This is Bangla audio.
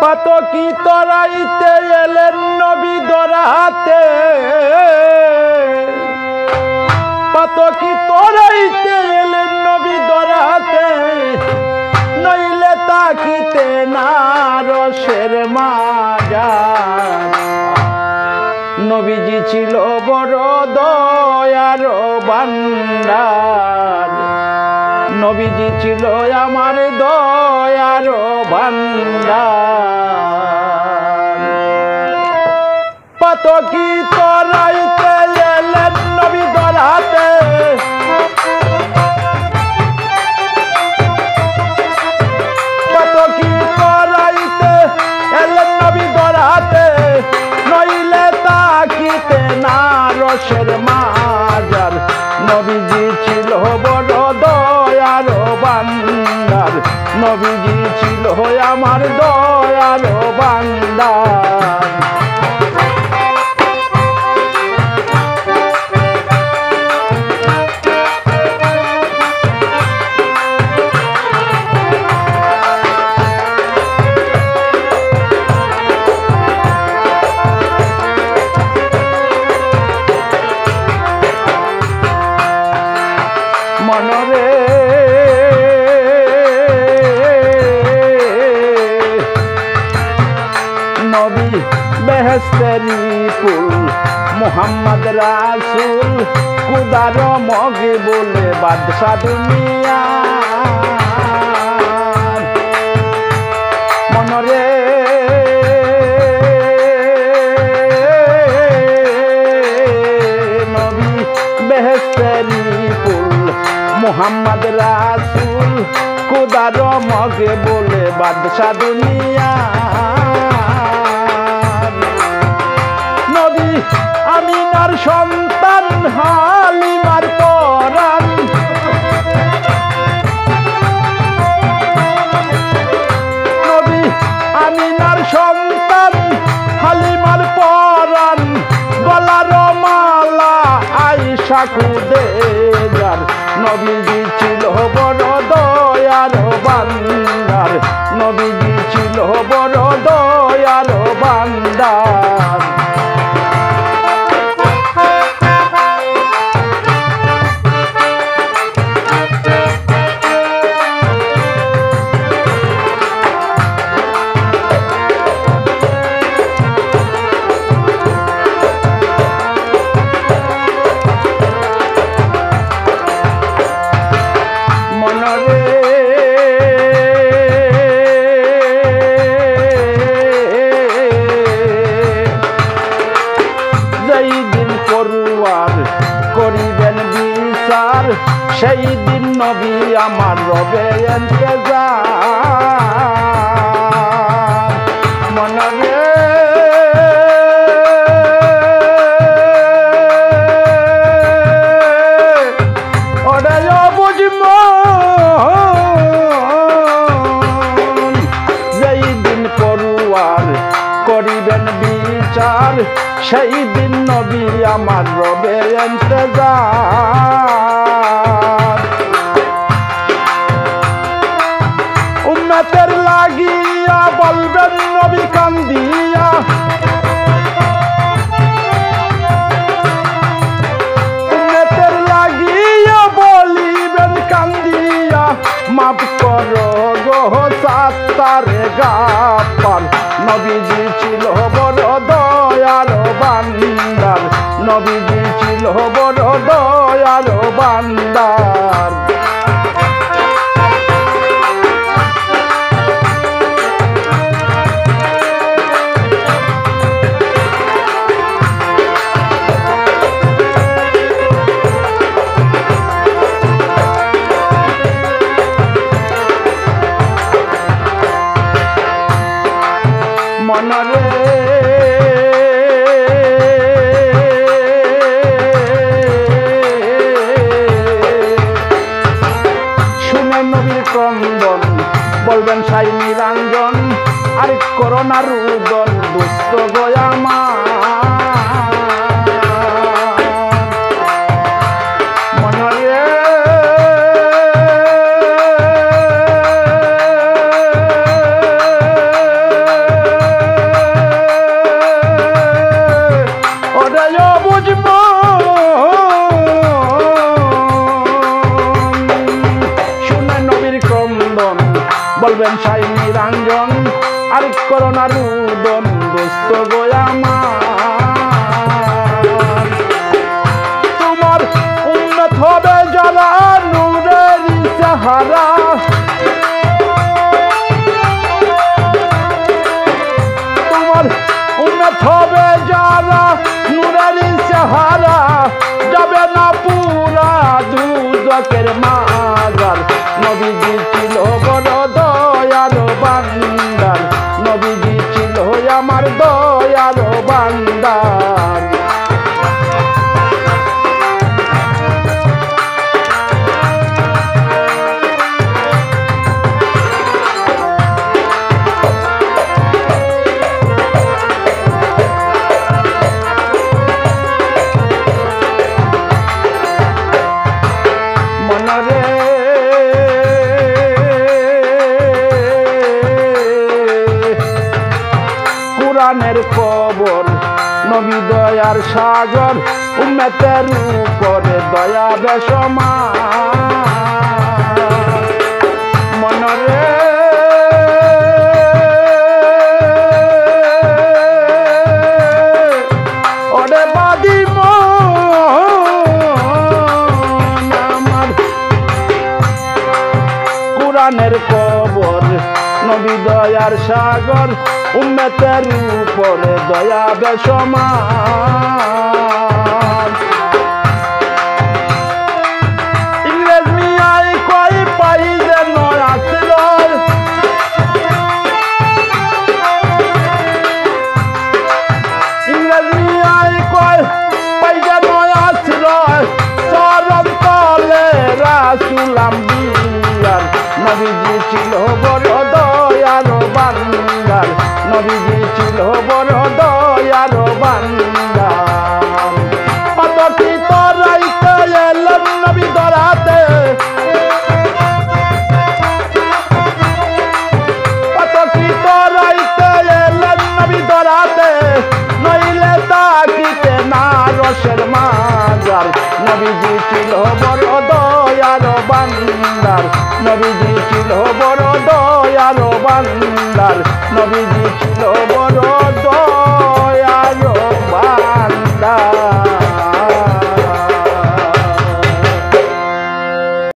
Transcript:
পাতকি তরাইতে এলেন নবী দরাতে, পাতকি তরাইতে এলেন নবী দরাতে, নইলে তাকিতে না রসের মাজার। নবীজি ছিল বড় দয়ার ভান্ডার, নবীজি ছিল আমার দয়ার ভান্ডার। পাতকি তরাইতে এলেন নবী দরাতে, পাতকি তরাইতে এলেন নবী দরাতে, নইলে তাকিতে না রসের মাজার। নবীজি ছিল বড় দয়ার ভান্ডার, নবীজি ছিল আমার দয়ার ভান্ডার। মনরে নবী বেহেশতেরি ফুল, মুহাম্মদ রাসূল খুদার মগে বলে বাদশা দুনিয়া। মনরে নবী বেহেশতেরি ফুল, মুহাম্মদ রাসূল খুদার মগে বলে বাদশা দুনিয়া। নবী আমিনার সন্তান হালিমার পরাণ, নবী আমিনার সন্তান হালিমার পরাণ, গলার মালা আয়েশা খুদেজার। নবীজি ছিল বড় দয়ার ভান্ডার, নবীজি ছিল বড় দয়ার ভান্ডার। করিবেন বিচার, সেই দিন নবী আমার রবে ইন্তজার। মনরে ওরে বুঝব যেই দিন পড়ুয়ার করিবেন বিচার, সেই দিন নবী আমার রবে ইন্তজার। উম্মতের লাগিয়া বলবেন নবী কান্দিয়া, উম্মতের লাগিয়া বলিবেন কান্দিয়া, মাফ করো গো সাত্তারে গাফফার। নবীজি ছিল বড় দয়ার ভান্ডার, নবীজি ছিল বড় দয়ার ভান্ডার। মনরে শুনে নবীর ক্রন্দন বলবেন সাই নিরঞ্জন, আর করোনার রুদন দুস্থ গয়ামা। মনরে হবেন সাই নিরঞ্জন আর করোনা রুদন দোস্ত গোয়ামা তোমার উন্নত হবে যারা নূরের সাহারা তোমার উন্নত হবে যারা নূরের সাহারা যাবে না পুরা দুজকের মাজার নবীজি ছিল বড় দয়ার বান্দার নবীজি ছিল আমার দয়ার বান্দার কোরআনের খবর নবী দয়ার সাগর উম্মতের উপরে দয়া বেশমান মনরে ওরে বাদি মন আমার কোরআনের খবর নবী দয়ার সাগর উম্মতের উপরে দয়া বেশমান ইংরেজ মিয়াই কই পাই যেন আশ্রয় ইংরেজ মিয়াই কই পাই যেন আশ্রয় চরণ তলে রাসূল আম্বিয়ার নবীজি ছিল বড় দয়ার বান্দার নবীজি ছিল বড় দয়ার বান্দার পাতকি তরাইতে এলেন নবী দরাতে পাতকি তরাইতে এলেন নবী দরাতে নইলে তাকিতে না রসের মাজার নবীজি ছিল বড় দয়ার বান্দার নবীজি ছিল বড় দয়ার বান্দার নবীজি ছিল